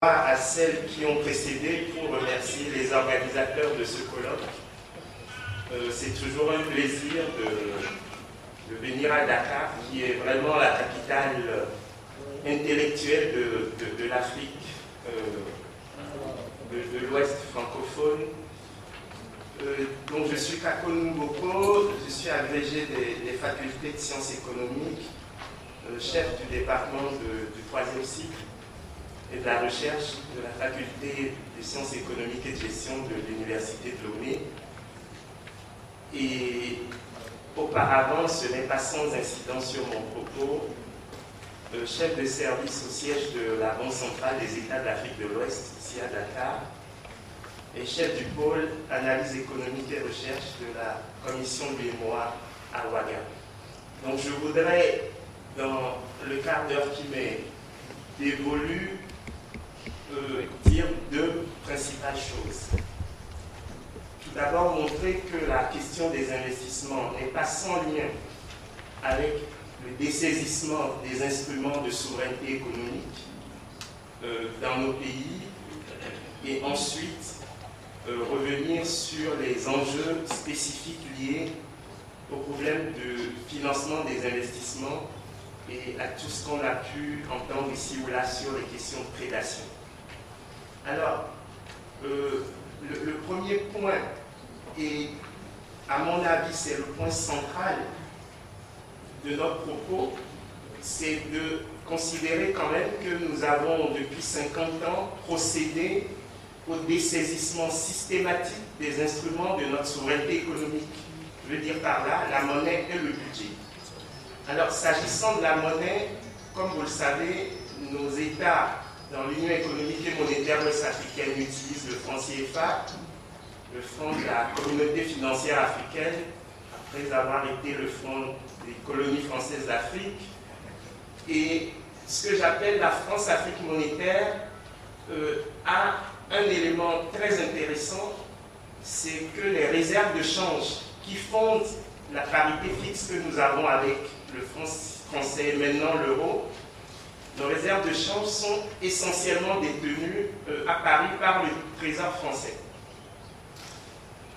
À celles qui ont précédé pour remercier les organisateurs de ce colloque. C'est toujours un plaisir de venir à Dakar, qui est vraiment la capitale intellectuelle de l'Afrique, de l'Ouest francophone. Donc je suis Kakon Mboko, je suis agrégé des facultés de sciences économiques, chef du département du 3e cycle et de la recherche de la faculté des sciences économiques et de gestion de l'université de Lomé. Et auparavant, ce n'est pas sans incidence sur mon propos, chef de service au siège de la Banque centrale des États de l'Afrique de l'Ouest, ici à Dakar, et chef du pôle analyse économique et recherche de la commission de mémoire à Ouaga. Donc je voudrais, dans le quart d'heure qui m'est dévolu, dire deux principales choses. Tout d'abord, montrer que la question des investissements n'est pas sans lien avec le dessaisissement des instruments de souveraineté économique dans nos pays, et ensuite revenir sur les enjeux spécifiques liés au problème de financement des investissements et à tout ce qu'on a pu entendre ici ou là sur les questions de prédation. Alors, le premier point, et à mon avis c'est le point central de notre propos, c'est de considérer quand même que nous avons depuis 50 ans procédé au dessaisissement systématique des instruments de notre souveraineté économique. Je veux dire par là la monnaie et le budget. Alors, s'agissant de la monnaie, comme vous le savez, nos États dans l'Union économique et monétaire ouest-africaine utilisent le franc CFA, le franc de la communauté financière africaine, après avoir été le franc des colonies françaises d'Afrique. Et ce que j'appelle la France-Afrique monétaire a un élément très intéressant, c'est que les réserves de change qui fondent la parité fixe que nous avons avec le franc français et maintenant l'euro, nos réserves de change sont essentiellement détenues à Paris par le Trésor français.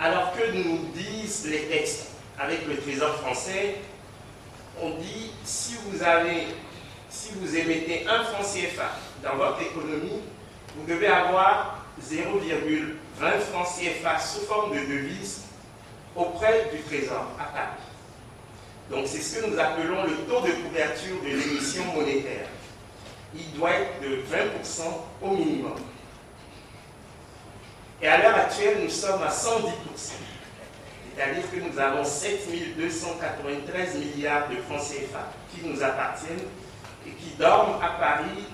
Alors que nous disent les textes avec le Trésor français, on dit si vous émettez un franc CFA dans votre économie, vous devez avoir 0,20 francs CFA sous forme de devise auprès du Trésor à Paris. Donc c'est ce que nous appelons le taux de couverture de l'émission monétaire. Il doit être de 20% au minimum. Et à l'heure actuelle, nous sommes à 110%. C'est-à-dire que nous avons 7 293 milliards de francs CFA qui nous appartiennent et qui dorment à Paris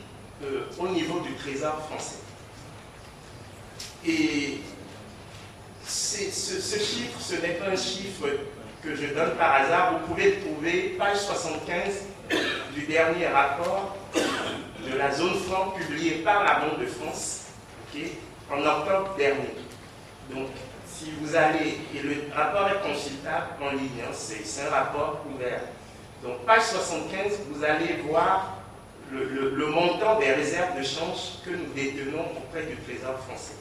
au niveau du Trésor français. Et ce chiffre, ce n'est pas un chiffre que je donne par hasard. Vous pouvez le trouver, page 75 du dernier rapport de la zone franc publié par la Banque de France, en octobre dernier. Donc, si vous allez, et le rapport est consultable en ligne, c'est un rapport ouvert. Donc, page 75, vous allez voir le montant des réserves de change que nous détenons auprès du Trésor français.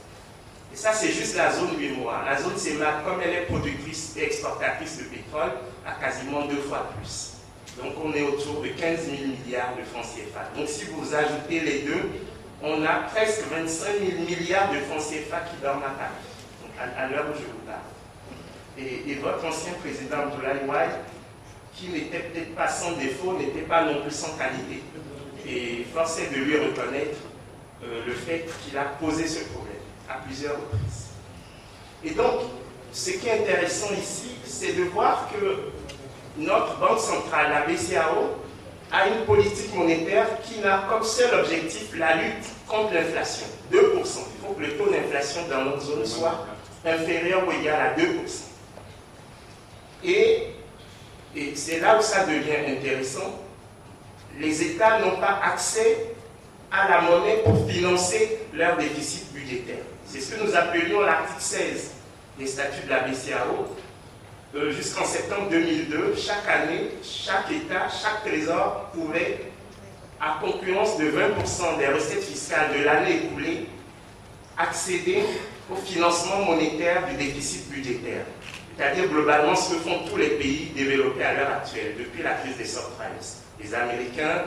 Et ça, c'est juste la zone mémoire. La zone CEMAC, comme elle est productrice et exportatrice de pétrole, a quasiment 2 fois plus. Donc, on est autour de 15 000 milliards de francs CFA. Donc, si vous ajoutez les deux, on a presque 25 000 milliards de francs CFA qui dorment à Paris, donc à l'heure où je vous parle. Et votre ancien président Abdoulaye Wade, qui n'était peut-être pas sans défaut, n'était pas non plus sans qualité. Et force est de lui reconnaître le fait qu'il a posé ce problème à plusieurs reprises. Et donc, ce qui est intéressant ici, c'est de voir que notre banque centrale, la BCAO, a une politique monétaire qui n'a comme seul objectif la lutte contre l'inflation, 2%. Il faut que le taux d'inflation dans notre zone soit inférieur ou égal à 2%. Et c'est là où ça devient intéressant. Les États n'ont pas accès à la monnaie pour financer leur déficit budgétaire. C'est ce que nous appelions l'article 16 des statuts de la BCAO. Jusqu'en septembre 2002, chaque année, chaque État, chaque trésor pouvait à concurrence de 20% des recettes fiscales de l'année écoulée, accéder au financement monétaire du déficit budgétaire. C'est-à-dire globalement ce que font tous les pays développés à l'heure actuelle, depuis la crise des subprimes. Les Américains,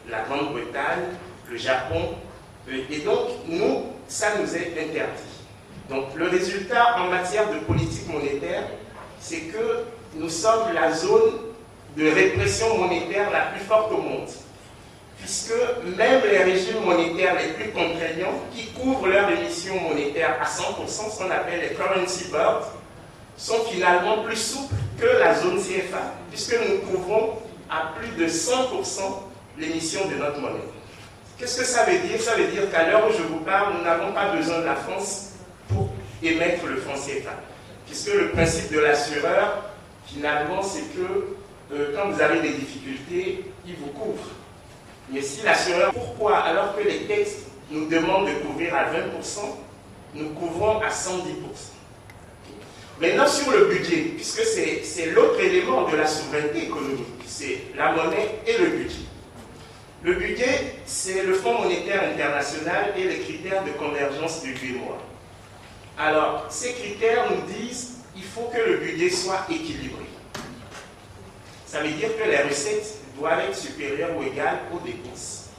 la Grande-Bretagne, le Japon. Et donc, nous, ça nous est interdit. Donc, le résultat en matière de politique monétaire, c'est que nous sommes la zone de répression monétaire la plus forte au monde. Puisque même les régimes monétaires les plus contraignants, qui couvrent leur émission monétaire à 100%, ce qu'on appelle les currency birds, sont finalement plus souples que la zone CFA, puisque nous couvrons à plus de 100% l'émission de notre monnaie. Qu'est-ce que ça veut dire? Ça veut dire qu'à l'heure où je vous parle, nous n'avons pas besoin de la France pour émettre le franc CFA. Puisque le principe de l'assureur, finalement, c'est que quand vous avez des difficultés, il vous couvre. Mais si l'assureur, pourquoi? Alors que les textes nous demandent de couvrir à 20%, nous couvrons à 110%. Maintenant, sur le budget, puisque c'est l'autre élément de la souveraineté économique, c'est la monnaie et le budget. Le budget, c'est le Fonds monétaire international et les critères de convergence du 8 mois. Alors, ces critères nous disent qu'il faut que le budget soit équilibré. Ça veut dire que les recettes doivent être supérieures ou égales aux dépenses.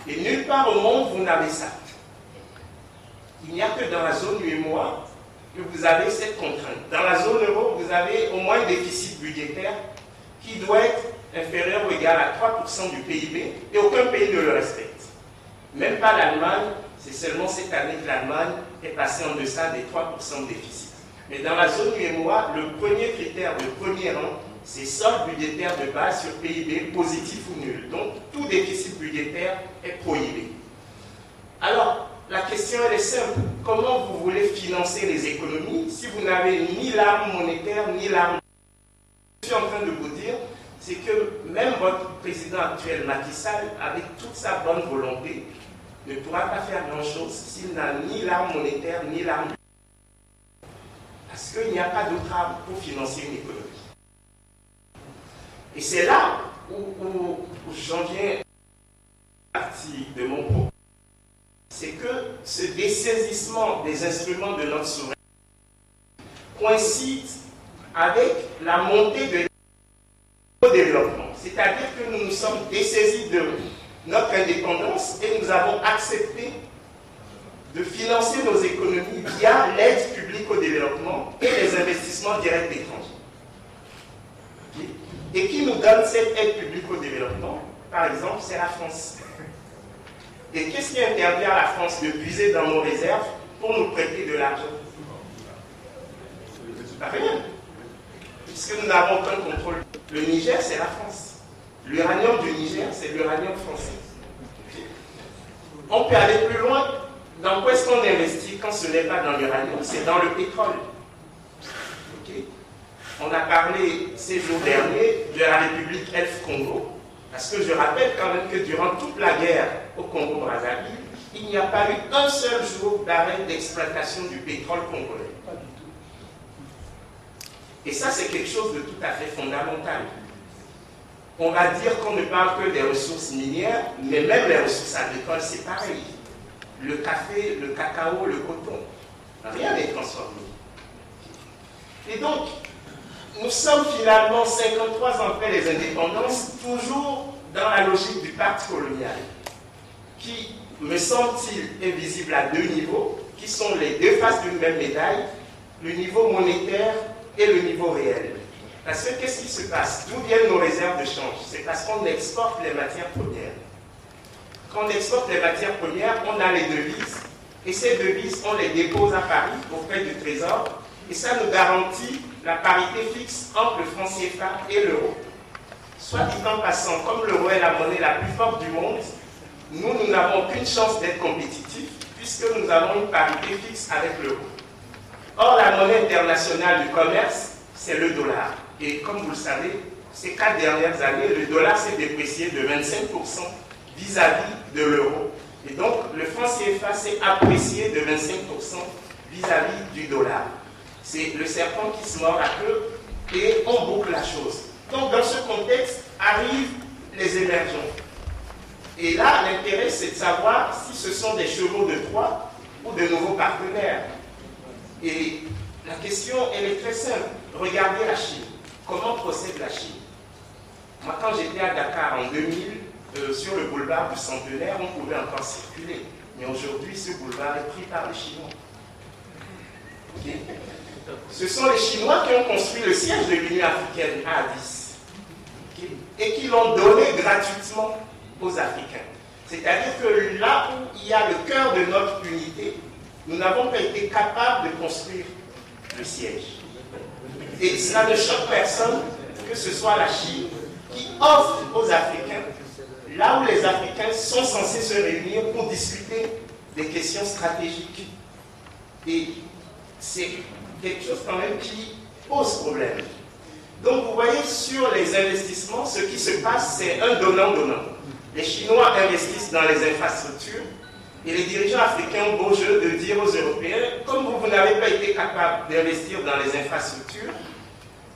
Et nulle part au monde, vous n'avez ça. Il n'y a que dans la zone 8 mois que vous avez cette contrainte. Dans la zone euro, vous avez au moins un déficit budgétaire qui doit être inférieur ou égal à 3% du PIB, et aucun pays ne le respecte. Même pas l'Allemagne, c'est seulement cette année que l'Allemagne est passée en deçà des 3% de déficit. Mais dans la zone UEMOA, le premier critère de premier rang, c'est solde budgétaire de base sur PIB positif ou nul. Donc, tout déficit budgétaire est prohibé. Alors, la question elle est simple. Comment vous voulez financer les économies si vous n'avez ni l'arme monétaire, ni l'arme... Ce que je suis en train de vous dire, c'est que même votre président actuel, Macky Sall, avec toute sa bonne volonté, ne pourra pas faire grand-chose s'il n'a ni l'arme monétaire, ni l'arme... Parce qu'il n'y a pas d'autre arme pour financer une économie. Et c'est là où j'en viens à partie de mon propos. C'est que ce dessaisissement des instruments de notre souveraineté coïncide avec la montée de développement. C'est-à-dire que nous nous sommes dessaisis de notre indépendance et nous avons accepté de financer nos économies via l'aide publique au développement et les investissements directs étrangers. Et qui nous donne cette aide publique au développement? Par exemple, c'est la France. Et qu'est-ce qui interdit à la France de puiser dans nos réserves pour nous prêter de l'argent? Rien. Puisque nous n'avons aucun contrôle. Le Niger, c'est la France. L'uranium du Niger, c'est l'uranium français. On peut aller plus loin. Dans quoi est-ce qu'on investit quand ce n'est pas dans l'uranium? C'est dans le pétrole. Okay. On a parlé ces jours derniers de la République Elf-Congo. Parce que je rappelle quand même que durant toute la guerre au Congo-Brazzaville, il n'y a pas eu un seul jour d'arrêt d'exploitation du pétrole congolais. Et ça, c'est quelque chose de tout à fait fondamental. On va dire qu'on ne parle que des ressources minières, mais même les ressources agricoles, c'est pareil. Le café, le cacao, le coton, rien n'est transformé. Et donc, nous sommes finalement 53 ans après les indépendances, toujours dans la logique du pacte colonial, qui, me semble-t-il, est visible à deux niveaux, qui sont les deux faces d'une même médaille, le niveau monétaire et le niveau réel. Parce que qu'est-ce qui se passe? D'où viennent nos réserves de change? C'est parce qu'on exporte les matières premières. Quand on exporte les matières premières, on a les devises, et ces devises, on les dépose à Paris auprès du Trésor, et ça nous garantit la parité fixe entre le franc CFA et l'euro. Soit dit en passant, comme l'euro est la monnaie la plus forte du monde, nous n'avons aucune chance d'être compétitifs puisque nous avons une parité fixe avec l'euro. Or, la monnaie internationale du commerce, c'est le dollar. Et comme vous le savez, ces 4 dernières années, le dollar s'est déprécié de 25% vis-à-vis de l'euro. Et donc, le franc CFA s'est apprécié de 25% vis-à-vis du dollar. C'est le serpent qui se mord la queue et on boucle la chose. Donc, dans ce contexte, arrivent les émergents. Et là, l'intérêt, c'est de savoir si ce sont des chevaux de Troie ou de nouveaux partenaires. Et la question, elle est très simple. Regardez la Chine. Comment procède la Chine? Moi, quand j'étais à Dakar en 2000, sur le boulevard du Centenaire, on pouvait encore circuler. Mais aujourd'hui, ce boulevard est pris par les Chinois. Okay. Ce sont les Chinois qui ont construit le siège de l'Union africaine à Addis. Okay. Et qui l'ont donné gratuitement aux Africains. C'est-à-dire que là où il y a le cœur de notre unité, nous n'avons pas été capables de construire le siège. Et cela ne choque personne que ce soit la Chine qui offre aux Africains, là où les Africains sont censés se réunir pour discuter des questions stratégiques. Et c'est quelque chose quand même qui pose problème. Donc vous voyez, sur les investissements, ce qui se passe, c'est un donnant-donnant. Les Chinois investissent dans les infrastructures et les dirigeants africains ont beau jeu de dire aux Européens, comme vous n'avez pas été capable d'investir dans les infrastructures,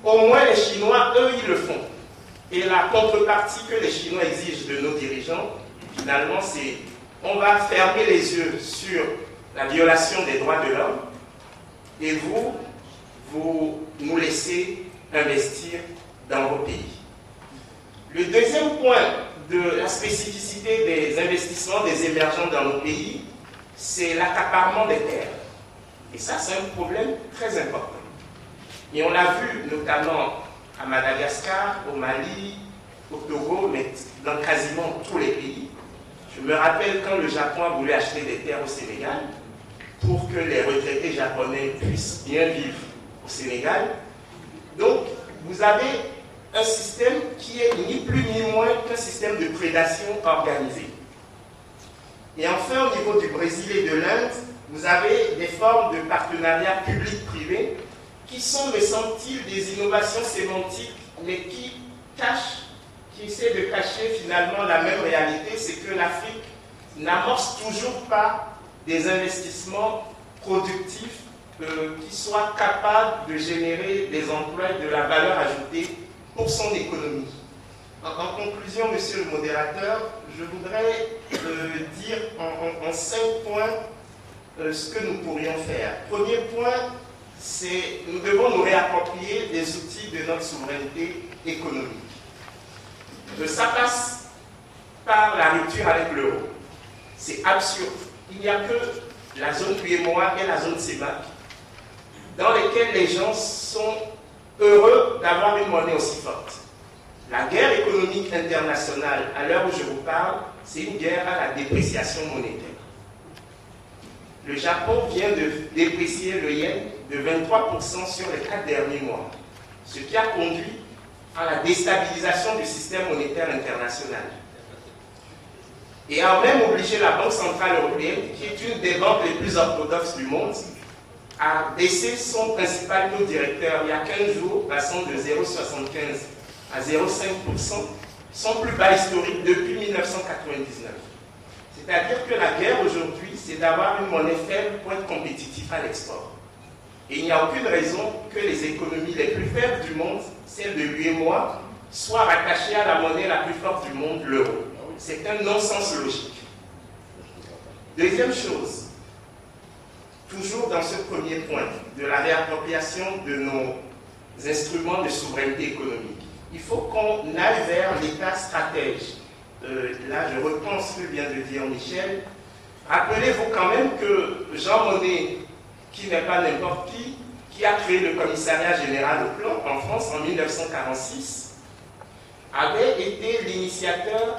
au moins les Chinois, eux, ils le font. Et la contrepartie que les Chinois exigent de nos dirigeants, finalement, c'est on va fermer les yeux sur la violation des droits de l'homme et vous nous laissez investir dans vos pays. Le deuxième point de la spécificité des investissements des émergents dans nos pays, c'est l'accaparement des terres. Et ça, c'est un problème très important. Et on l'a vu notamment à Madagascar, au Mali, au Togo, mais dans quasiment tous les pays. Je me rappelle quand le Japon a voulu acheter des terres au Sénégal pour que les retraités japonais puissent bien vivre au Sénégal. Donc, vous avez un système qui est ni plus ni moins qu'un système de prédation organisée. Et enfin, au niveau du Brésil et de l'Inde, vous avez des formes de partenariat public-privé qui sont, me semble-t-il, des innovations sémantiques, mais qui essaient de cacher finalement la même réalité, c'est que l'Afrique n'amorce toujours pas des investissements productifs qui soient capables de générer des emplois et de la valeur ajoutée pour son économie. En conclusion, monsieur le modérateur, je voudrais dire en 5 points ce que nous pourrions faire. Premier point, c'est nous devons nous réapproprier des outils de notre souveraineté économique. Ça passe par la rupture avec l'euro. C'est absurde. Il n'y a que la zone UEMOA et la zone CEMAC dans lesquelles les gens sont heureux d'avoir une monnaie aussi forte. La guerre économique internationale, à l'heure où je vous parle, c'est une guerre à la dépréciation monétaire. Le Japon vient de déprécier le yen de 23% sur les 4 derniers mois, ce qui a conduit à la déstabilisation du système monétaire international. Et a même obligé la Banque centrale européenne, qui est une des banques les plus orthodoxes du monde, à baisser son principal taux directeur il y a 15 jours, passant de 0,75 à 0,5%, son plus bas historique depuis 1999. C'est-à-dire que la guerre aujourd'hui, c'est d'avoir une monnaie faible pour être compétitif à l'export. Et il n'y a aucune raison que les économies les plus faibles du monde, celles de l'UEMOA, soient rattachées à la monnaie la plus forte du monde, l'euro. C'est un non-sens logique. Deuxième chose, toujours dans ce premier point, de la réappropriation de nos instruments de souveraineté économique, il faut qu'on aille vers l'État stratège. Là, je reprends ce que vient de dire Michel. Rappelez-vous quand même que Jean Monnet, qui n'est pas n'importe qui a créé le commissariat général au plan en France en 1946, avait été l'initiateur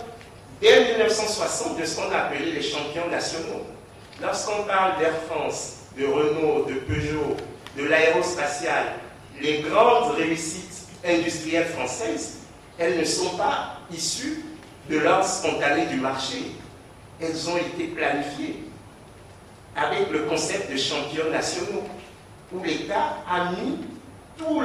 dès 1960 de ce qu'on appelait les champions nationaux. Lorsqu'on parle d'Air France, de Renault, de Peugeot, de l'aérospatiale, les grandes réussites industrielles françaises, elles ne sont pas issues de l'ordre spontané du marché. Elles ont été planifiées avec le concept de champions nationaux, où l'État a mis tout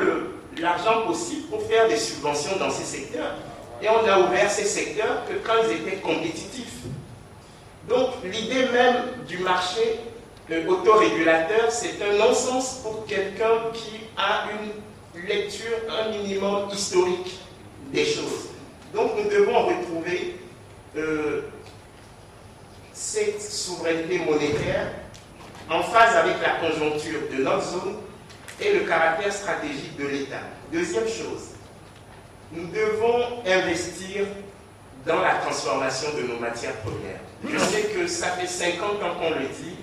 l'argent possible pour faire des subventions dans ces secteurs. Et on a ouvert ces secteurs que quand ils étaient compétitifs. Donc l'idée même du marché autorégulateur, c'est un non-sens pour quelqu'un qui a une lecture, un minimum historique des choses. Donc nous devons retrouver cette souveraineté monétaire en phase avec la conjoncture de notre zone et le caractère stratégique de l'État. Deuxième chose, nous devons investir dans la transformation de nos matières premières. Je sais que ça fait 50 ans qu'on le dit,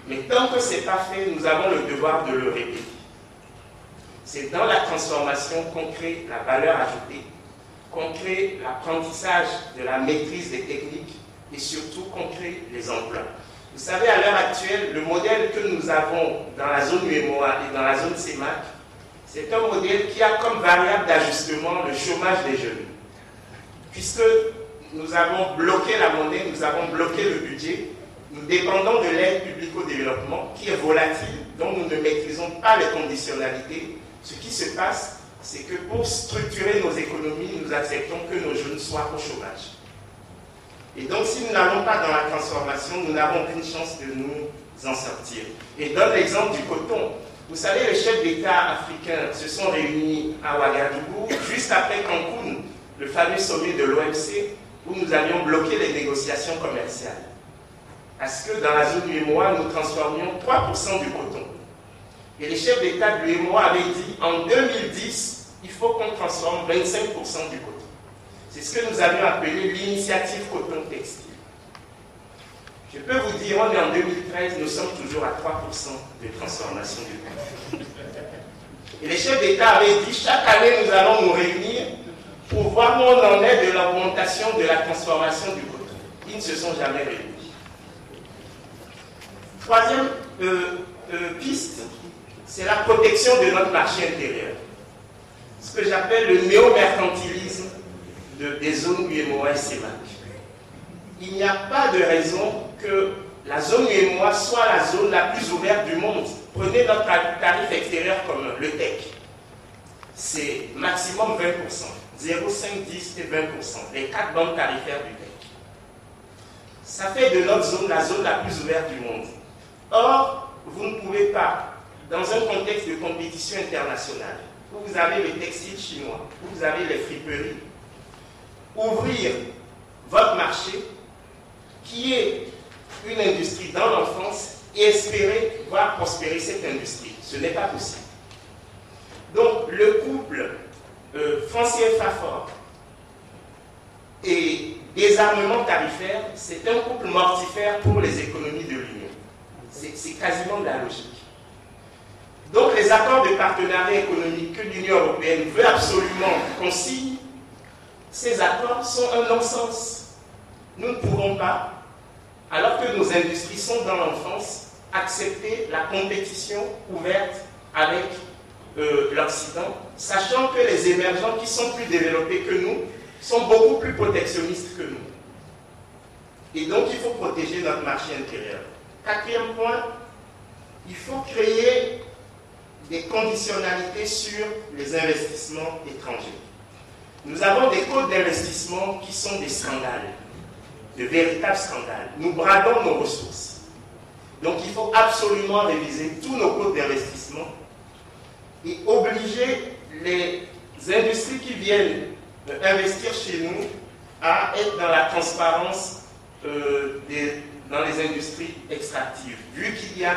mais tant que ce n'est pas fait, nous avons le devoir de le répéter. C'est dans la transformation qu'on crée la valeur ajoutée, qu'on crée l'apprentissage de la maîtrise des techniques et surtout qu'on crée les emplois. Vous savez, à l'heure actuelle, le modèle que nous avons dans la zone UEMOA et dans la zone CEMAC, c'est un modèle qui a comme variable d'ajustement le chômage des jeunes. Puisque nous avons bloqué la monnaie, nous avons bloqué le budget, nous dépendons de l'aide publique au développement qui est volatile, dont nous ne maîtrisons pas les conditionnalités. Ce qui se passe, c'est que pour structurer nos économies, nous acceptons que nos jeunes soient au chômage. Et donc, si nous n'allons pas dans la transformation, nous n'avons aucune chance de nous en sortir. Et donne l'exemple du coton. Vous savez, les chefs d'État africains se sont réunis à Ouagadougou, juste après Cancun, le fameux sommet de l'OMC, où nous avions bloqué les négociations commerciales. Parce que dans la zone UEMOA, nous transformions 3% du coton. Et les chefs d'État de l'UEMOA avaient dit, en 2010, il faut qu'on transforme 25% du coton. C'est ce que nous avions appelé l'initiative coton textile. Je peux vous dire, on est en 2013, nous sommes toujours à 3% de transformation du coton. Et les chefs d'État avaient dit, chaque année, nous allons nous réunir pour voir où on en est de l'augmentation de la transformation du coton. Ils ne se sont jamais réunis. Troisième piste, c'est la protection de notre marché intérieur. Ce que j'appelle le néo-mercantilisme des zones UEMOA et CEMAC. Il n'y a pas de raison que la zone UEMOA soit la zone la plus ouverte du monde. Prenez notre tarif extérieur commun, le TEC. C'est maximum 20%. 0,5, 10 et 20%. Les 4 bandes tarifaires du TEC. Ça fait de notre zone la zone la plus ouverte du monde. Or, vous ne pouvez pas, dans un contexte de compétition internationale, où vous avez le textile chinois, où vous avez les friperies, ouvrir votre marché, qui est une industrie dans l'enfance, et espérer voir prospérer cette industrie. Ce n'est pas possible. Donc, le couple franc CFA fort et désarmement tarifaire, c'est un couple mortifère pour les économies de l'Union. C'est quasiment de la logique. Donc, les accords de partenariat économique que l'Union européenne veut absolument qu'on signe, ces accords sont un non-sens. Nous ne pourrons pas, alors que nos industries sont dans l'enfance, accepter la compétition ouverte avec l'Occident, sachant que les émergents qui sont plus développés que nous sont beaucoup plus protectionnistes que nous. Et donc, il faut protéger notre marché intérieur. Quatrième point, il faut créer des conditionnalités sur les investissements étrangers. Nous avons des codes d'investissement qui sont des scandales, de véritables scandales. Nous bradons nos ressources. Donc il faut absolument réviser tous nos codes d'investissement et obliger les industries qui viennent investir chez nous à être dans la transparence dans les industries extractives, vu qu'il y a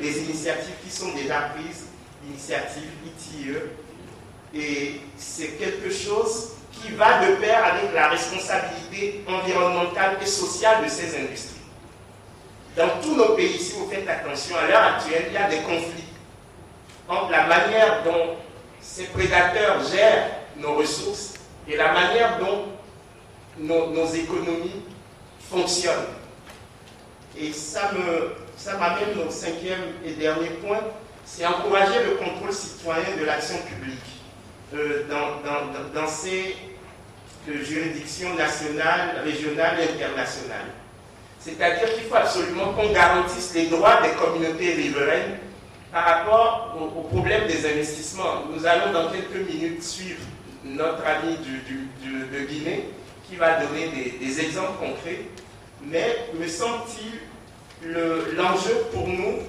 des initiatives qui sont déjà prises, initiatives ITIE, et c'est quelque chose qui va de pair avec la responsabilité environnementale et sociale de ces industries. Dans tous nos pays, si vous faites attention, à l'heure actuelle, il y a des conflits entre la manière dont ces prédateurs gèrent nos ressources et la manière dont nos économies fonctionnent. Et ça m'amène au cinquième et dernier point, c'est encourager le contrôle citoyen de l'action publique dans ces juridictions nationales, régionales et internationales. C'est-à-dire qu'il faut absolument qu'on garantisse les droits des communautés riveraines par rapport au problème des investissements. Nous allons dans quelques minutes suivre notre ami de Guinée qui va donner des exemples concrets. Mais me semble-t-il, l'enjeu pour nous,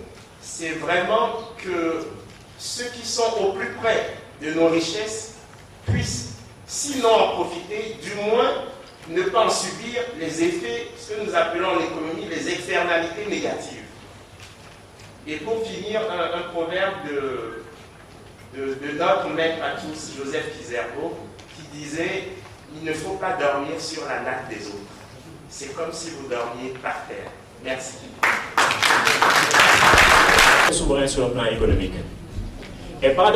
c'est vraiment que ceux qui sont au plus près de nos richesses puissent, sinon en profiter, du moins ne pas en subir les effets, ce que nous appelons en économie les externalités négatives. Et pour finir, un proverbe de notre maître à tous, Joseph Kizerbo, qui disait « Il ne faut pas dormir sur la natte des autres. C'est comme si vous dormiez par terre. » Merci. Souverain sur le plan économique. Et pas